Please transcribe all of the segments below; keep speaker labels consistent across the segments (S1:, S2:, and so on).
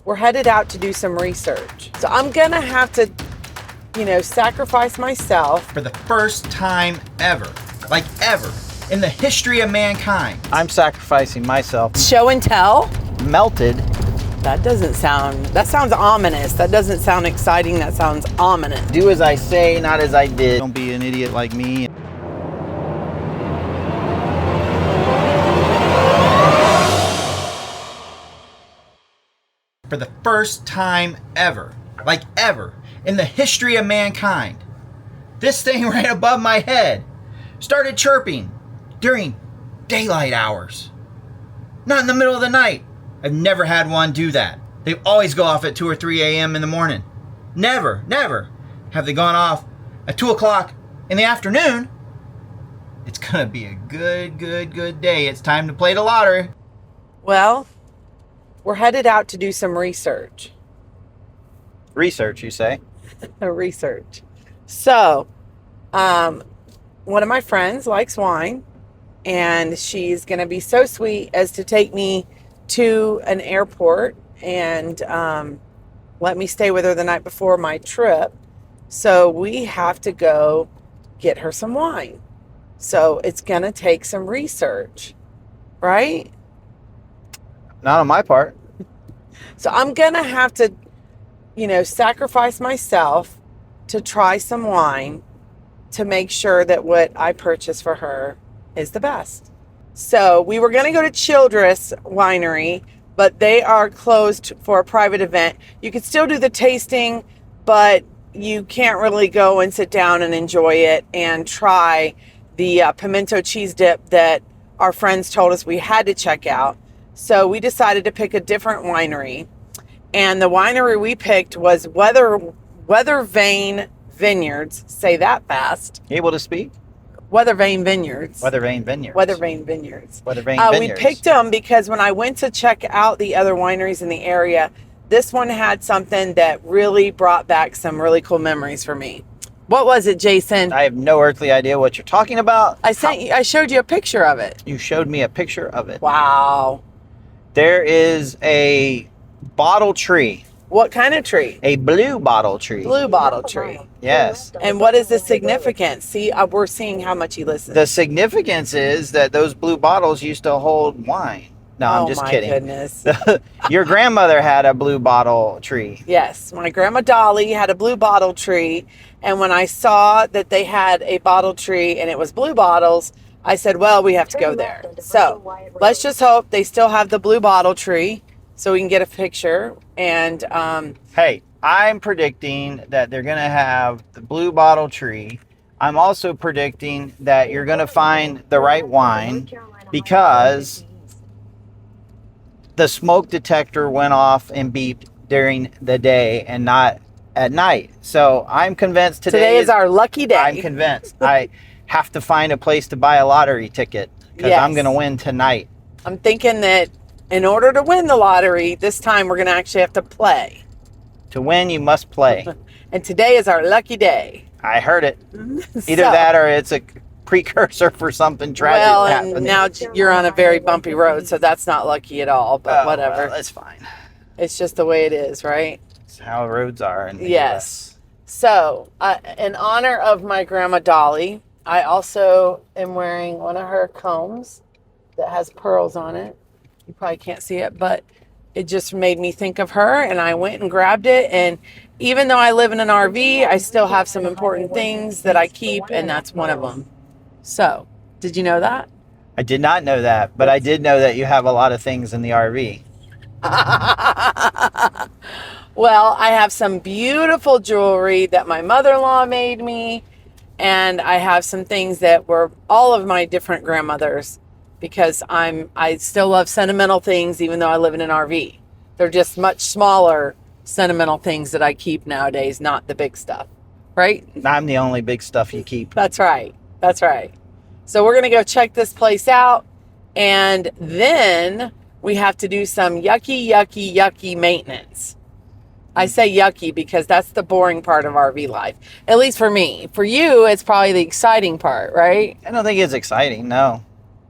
S1: we're headed out to do some research. So I'm gonna have to, sacrifice myself.
S2: For the first time ever, like ever, in the history of mankind.
S3: I'm sacrificing myself.
S1: Show and tell?
S3: Melted.
S1: That sounds ominous. That doesn't sound exciting. That sounds ominous.
S3: Do as I say, not as I did. Don't be an idiot like me.
S2: For the first time ever, like ever, in the history of mankind, this thing right above my head started chirping during daylight hours. Not in the middle of the night. I've never had one do that. They always go off at 2 or 3 a.m. in the morning. Never have they gone off at 2 o'clock in the afternoon. It's gonna be a good day. It's time to play the lottery.
S1: Well, we're headed out to do some research.
S3: Research, you say?
S1: Research. So, one of my friends likes wine, and she's going to be so sweet as to take me to an airport and let me stay with her the night before my trip. So we have to go get her some wine. So it's going to take some research, right?
S3: Not on my part.
S1: So I'm going to have to, sacrifice myself to try some wine to make sure that what I purchase for her is the best. So we were going to go to Childress Winery, but they are closed for a private event. You could still do the tasting, but you can't really go and sit down and enjoy it and try the pimento cheese dip that our friends told us we had to check out. So we decided to pick a different winery. And the winery we picked was Weather Vane Vineyards. Say that fast.
S3: Able to speak?
S1: Weather Vane Vineyards.
S3: Weather Vane Vineyards.
S1: Weather Vane Vineyards.
S3: Weather Vane Vineyards.
S1: We picked them because when I went to check out the other wineries in the area, this one had something that really brought back some really cool memories for me. What was it, Jason?
S3: I have no earthly idea what you're talking about.
S1: I showed you a picture of it.
S3: You showed me a picture of it.
S1: Wow.
S3: There is a bottle tree.
S1: What kind of tree?
S3: A blue bottle tree.
S1: Blue bottle tree.
S3: Yes.
S1: And what is the significance? See, we're seeing how much he listens.
S3: The significance is that those blue bottles used to hold wine. No, I'm just kidding.
S1: Oh, my goodness.
S3: Your grandmother had a blue bottle tree.
S1: Yes, my grandma Dolly had a blue bottle tree. And when I saw that they had a bottle tree and it was blue bottles, I said, well, we have to go there. So let's just hope they still have the blue bottle tree so we can get a picture. And
S3: hey, I'm predicting that they're going to have the blue bottle tree. I'm also predicting that you're going to find the right wine because the smoke detector went off and beeped during the day and not at night. So I'm convinced today
S1: is our lucky day.
S3: I'm convinced. I have to find a place to buy a lottery ticket because I'm going to win tonight.
S1: I'm thinking that in order to win the lottery, this time we're going to actually have to play.
S3: To win, you must play.
S1: And today is our lucky day.
S3: I heard it. Either that or it's a precursor for something tragic happening.
S1: And now you're on a very bumpy road, so that's not lucky at all, but whatever.
S3: Well, it's fine.
S1: It's just the way it is, right?
S3: It's how roads are in the
S1: US. So, in honor of my grandma Dolly, I also am wearing one of her combs that has pearls on it. You probably can't see it, but it just made me think of her, and I went and grabbed it. And even though I live in an RV, I still have some important things that I keep, and that's one of them. So, did you know that?
S3: I did not know that, but I did know that you have a lot of things in the RV.
S1: Well, I have some beautiful jewelry that my mother-in-law made me, and I have some things that were all of my different grandmothers, because I still love sentimental things even though I live in an RV. They're just much smaller sentimental things that I keep nowadays, not the big stuff, right?
S3: I'm the only big stuff you keep.
S1: That's right. That's right. So we're going to go check this place out, and then we have to do some yucky maintenance. I say yucky because that's the boring part of RV life, at least for me. For you, it's probably the exciting part, right?
S3: I don't think it's exciting, no.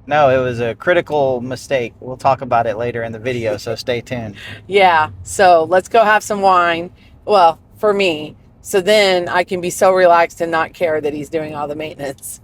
S3: No, it was a critical mistake. We'll talk about it later in the video, so stay tuned.
S1: Yeah. So let's go have some wine. Well, for me. So then I can be so relaxed and not care that he's doing all the maintenance.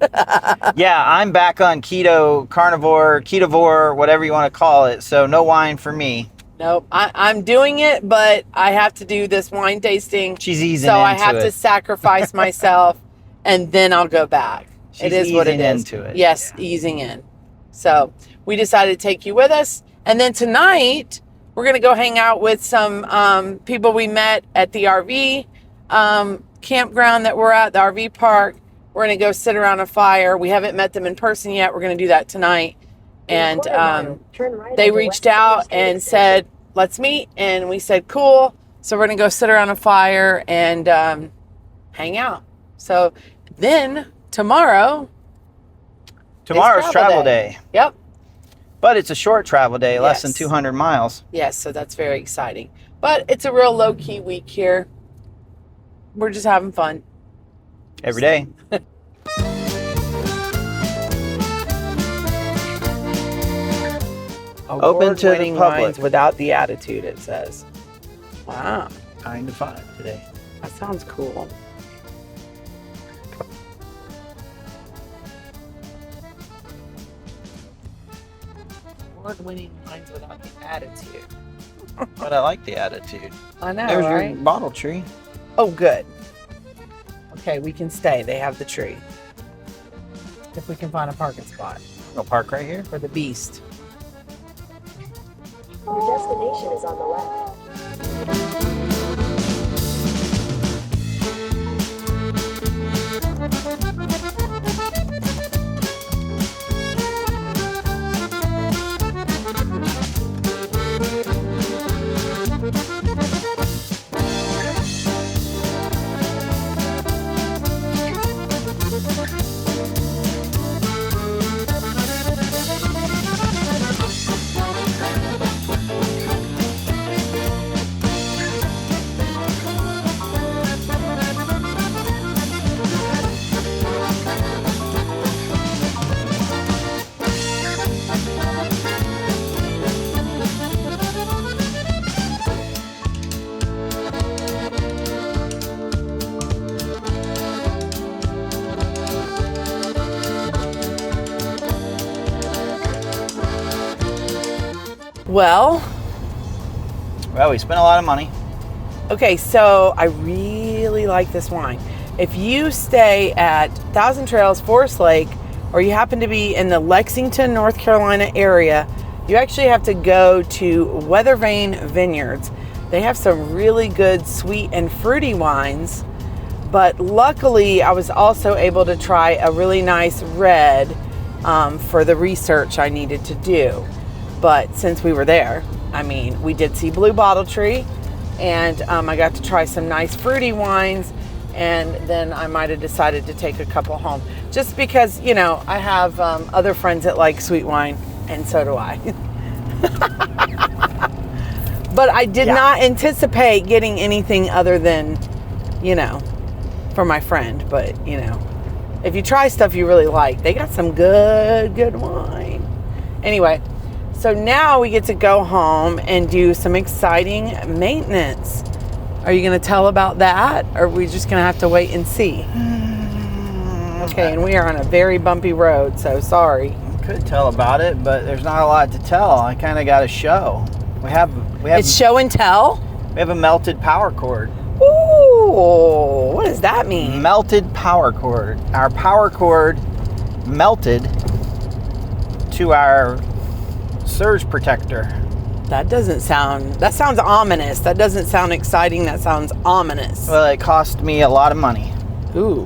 S3: Yeah, I'm back on keto, carnivore, ketovore, whatever you want to call it. So no wine for me.
S1: Nope. I'm doing it, but I have to do this wine tasting.
S3: She's easing
S1: so
S3: into
S1: I have
S3: it.
S1: to sacrifice myself, and then I'll go back.
S3: She's
S1: it is what it
S3: easing
S1: is.
S3: into it.
S1: Yes, easing in. So we decided to take you with us. And then tonight, we're going to go hang out with some people we met at the RV campground that we're at, the RV park. We're going to go sit around a fire. We haven't met them in person yet. We're going to do that tonight. And they reached out and said, let's meet. And we said, cool. So we're going to go sit around a fire and hang out. So then tomorrow's
S3: travel day.
S1: Yep.
S3: But it's a short travel day, less than
S1: Yes.
S3: 200 miles.
S1: Yes, so that's very exciting. But it's a real low-key week here. We're just having fun.
S3: Every day. Open to the
S1: Award-winning
S3: public.
S1: wines without the attitude, it says. Wow,
S3: 9 to 5 today.
S1: that sounds cool. Award-winning wines without the attitude.
S3: But I like the attitude.
S1: I know,
S3: There's
S1: right?
S3: your bottle tree.
S1: Oh, good. Okay, we can stay. They have the tree. If we can find a parking spot
S3: We'll park right here.
S1: for the beast.
S4: Your destination is on the left.
S1: Well,
S3: Well, we spent a lot of money.
S1: okay, so I really like this wine. If you stay at Thousand Trails, Forest Lake, or you happen to be in the Lexington, North Carolina area, you actually have to go to Weathervane Vineyards. They have some really good sweet and fruity wines, but luckily I was also able to try a really nice red for the research I needed to do. But since we were there, I mean, we did see Blue Bottle Tree, and I got to try some nice fruity wines, and then I might have decided to take a couple home. Just because, you know, I have other friends that like sweet wine, and so do I. But I did not anticipate getting anything other than, you know, for my friend. But, you know, if you try stuff you really like, they got some good wine. Anyway, so now we get to go home and do some exciting maintenance. Are you going to tell about that, or are we just going to have to wait and see? Okay, and we are on a very bumpy road, so sorry.
S3: Could tell about it, but there's not a lot to tell. I kind of got a show. We have
S1: It's show and tell?
S3: we have a melted power cord.
S1: Ooh, what does that mean?
S3: Melted power cord. Our power cord melted to our surge protector.
S1: That sounds ominous. That doesn't sound exciting. That sounds ominous.
S3: Well, it cost me a lot of money.
S1: Ooh,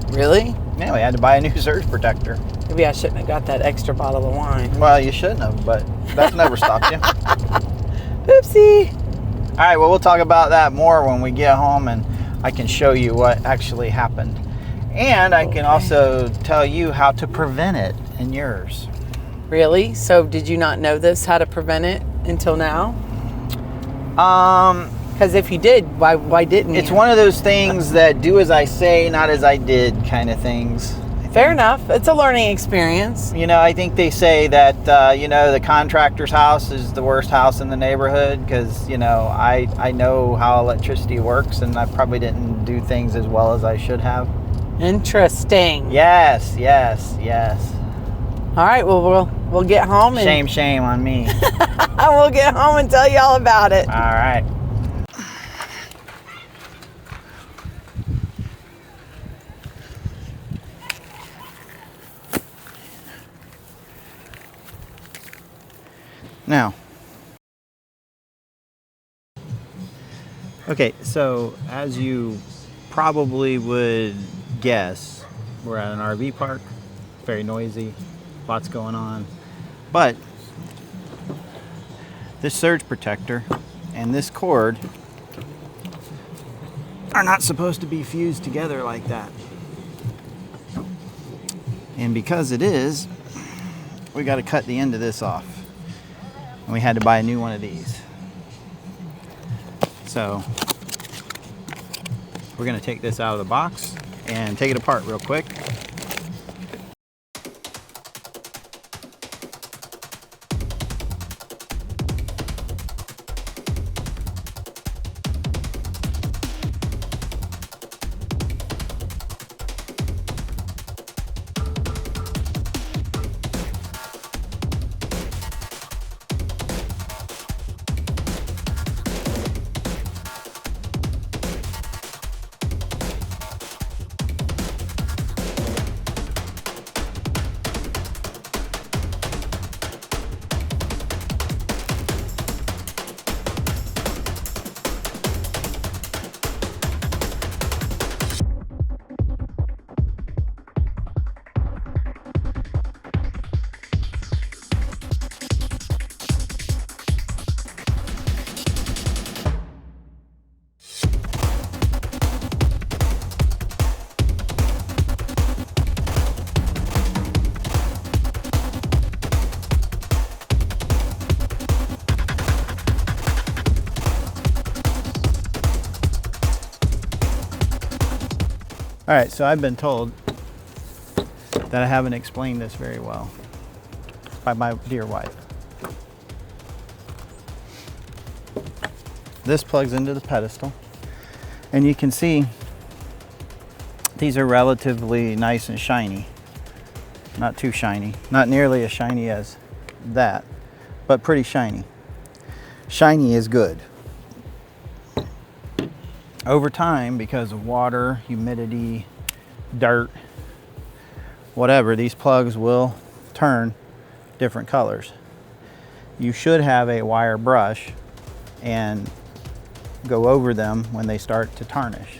S1: really?
S3: Yeah, we had to buy a new surge protector.
S1: Maybe I shouldn't have got that extra bottle of wine.
S3: Well, you shouldn't have, but that's never stopped you.
S1: Oopsie.
S3: All right, well, we'll talk about that more when we get home, and I can show you what actually happened. And I can also tell you how to prevent it in yours.
S1: Really? So did you not know this, how to prevent it until now? Because if you did, why didn't you?
S3: It's one of those things that do as I say, not as I did kind of things.
S1: Fair enough. It's a learning experience.
S3: You know, I think they say that, you know, the contractor's house is the worst house in the neighborhood because, you know, I know how electricity works and I probably didn't do things as well as I should have.
S1: Interesting.
S3: Yes, yes, yes.
S1: All right. Well, we'll get home and
S3: Shame on me.
S1: we'll get home and tell you all about it.
S3: All right. Now, okay, so as you probably would guess, we're at an RV park, very noisy, lots going on, but this surge protector and this cord are not supposed to be fused together like that. And because it is, we got to cut the end of this off. And we had to buy a new one of these. So we're going to take this out of the box and take it apart real quick. All right, so I've been told that I haven't explained this very well by my dear wife. This plugs into the pedestal, and you can see these are relatively nice and shiny. Not too shiny, not nearly as shiny as that, but pretty shiny. Shiny is good. Over time, because of water, humidity, dirt, whatever, these plugs will turn different colors. You should have a wire brush and go over them when they start to tarnish.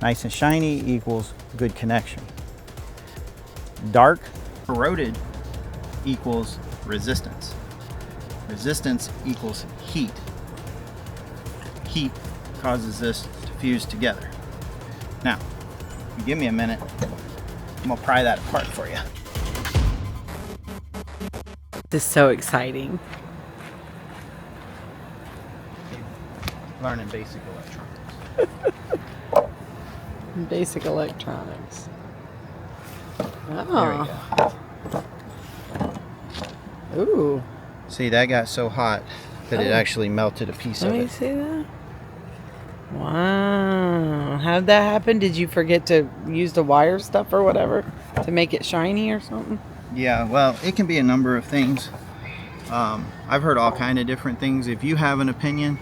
S3: Nice and shiny equals good connection. Dark, corroded equals resistance. Resistance equals heat. Heat causes this to fuse together. Now, if you give me a minute, I'm gonna pry that apart for you.
S1: This is so exciting.
S3: Learning basic electronics.
S1: Basic electronics.
S3: There
S1: Oh.
S3: we go.
S1: Ooh.
S3: See, that got so hot that it actually melted a piece
S1: Let
S3: of
S1: me
S3: it.
S1: see that. Wow. How did that happen? Did you forget to use the wire stuff or whatever to make it shiny or something?
S3: Yeah, well, it can be a number of things. I've heard all kind of different things. If you have an opinion,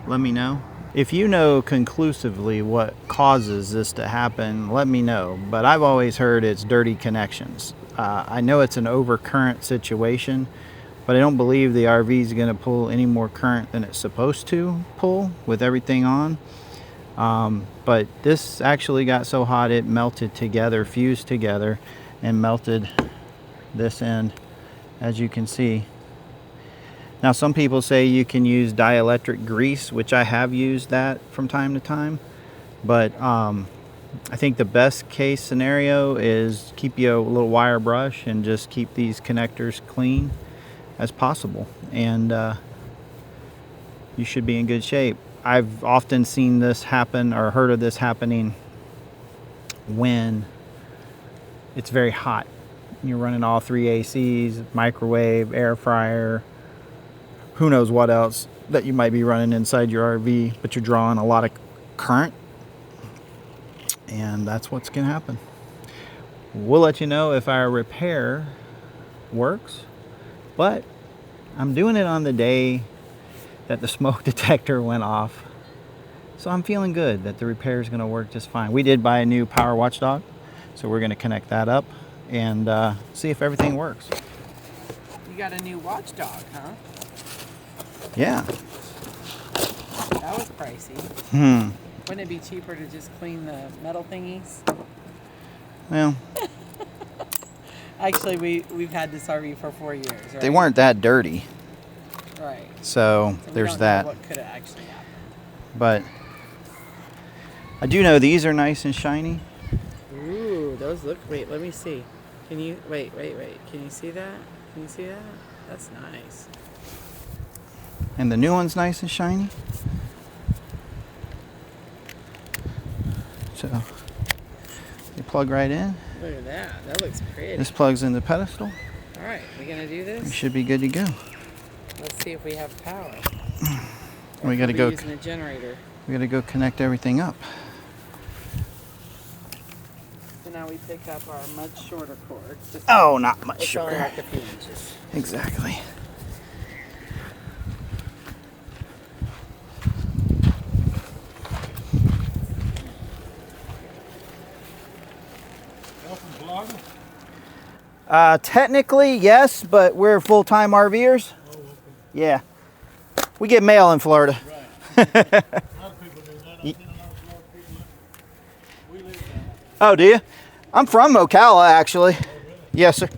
S3: let me know. If you know conclusively what causes this to happen, let me know. But I've always heard it's dirty connections. I know it's an overcurrent situation, but I don't believe the RV is going to pull any more current than it's supposed to pull with everything on. But this actually got so hot it melted together, fused together, and melted this end, as you can see. Now, some people say you can use dielectric grease, which I have used that from time to time. But I think the best case scenario is keep you a little wire brush and just keep these connectors clean as possible, and you should be in good shape. I've often seen this happen or heard of this happening when
S2: it's very hot. You're running all 3 ACs, microwave, air fryer, who knows what else that you might be running inside your RV, but you're drawing a lot of current, and that's what's going to happen. We'll let you know if our repair works, but I'm doing it on the day that the smoke detector went off, so I'm feeling good that the repair is going to work just fine. We did buy a new power watchdog, so we're going to connect that up and see if everything works.
S1: You got a new watchdog, huh?
S2: Yeah.
S1: That was pricey. Wouldn't it be cheaper to just clean the metal thingies?
S2: Well,
S1: Actually, we've had this RV for 4 years, right?
S2: they weren't that dirty,
S1: Right.
S2: so
S1: So we
S2: there's
S1: don't
S2: that.
S1: know what could have actually happened.
S2: But I do know these are nice and shiny.
S1: Ooh, those look. Wait, let me see. Can you wait? Can you see that? Can you see that? That's nice.
S2: And the new one's nice and shiny. So you plug right in.
S1: Look at that. That looks pretty.
S2: This plugs in the pedestal.
S1: All right, we gonna do
S2: We
S1: this?
S2: should be good to go.
S1: Let's see if we have power.
S2: We got to
S1: We'll be
S2: go.
S1: using a generator.
S2: We got to go connect everything up.
S1: So now we pick up our much shorter cord.
S2: Oh, not much
S1: It's only
S2: sugar.
S1: like a few inches.
S2: Exactly. Technically, yes, but we're full-time RVers. Oh, okay. Yeah. We get mail in Florida. Right. Oh, do you? I'm from Ocala, actually. Oh, really? Yes, sir.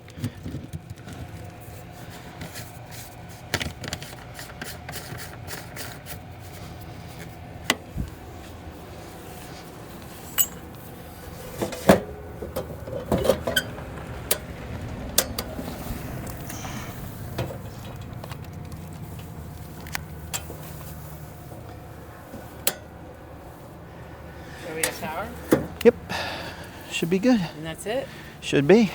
S1: So we have power?
S2: Yep. Should be good.
S1: And that's it?
S2: Should be.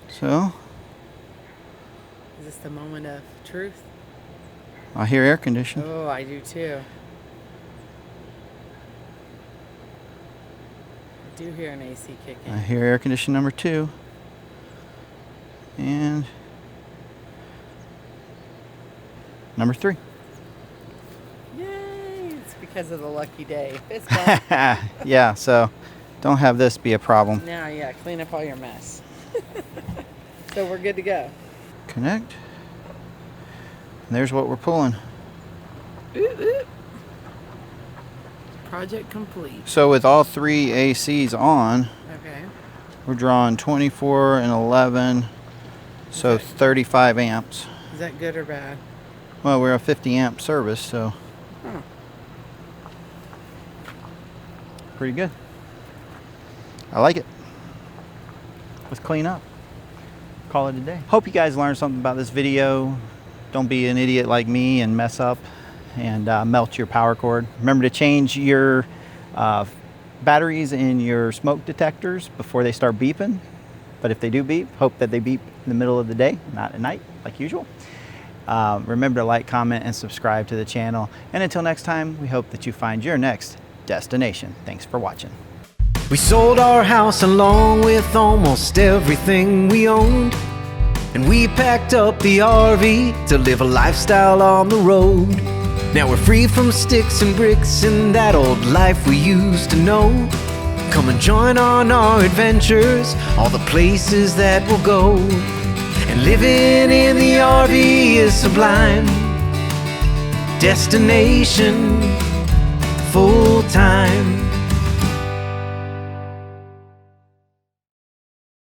S2: So,
S1: Is this the moment of truth?
S2: I hear air conditioning.
S1: Oh, I do too. I do hear an AC kicking.
S2: I hear air condition number 2. And number 3.
S1: Yay! It's because of the lucky day. Fist bump.
S2: Yeah, so don't have this be a problem.
S1: Now, yeah, clean up all your mess. So we're good to go.
S2: Connect. And there's what we're pulling.
S1: Oop, oop. Project complete.
S2: So with all 3 ACs on,
S1: Okay.
S2: we're drawing 24 and 11, so 35 amps.
S1: Is that good or bad?
S2: Well, we're a 50 amp service, so
S1: Huh.
S2: pretty good. I like it. Let's clean up. Call it a day. Hope you guys learned something about this video. Don't be an idiot like me and mess up and melt your power cord. Remember to change your batteries in your smoke detectors before they start beeping. But if they do beep, hope that they beep in the middle of the day, not at night like usual. Remember to like, comment, and subscribe to the channel. And until next time, we hope that you find your next destination. Thanks for watching.
S5: We sold our house along with almost everything we owned, and we packed up the RV to live a lifestyle on the road. Now we're free from sticks and bricks and that old life we used to know. Come and join on our adventures, all the places that we'll go. And living in the RV is sublime. Destination full time.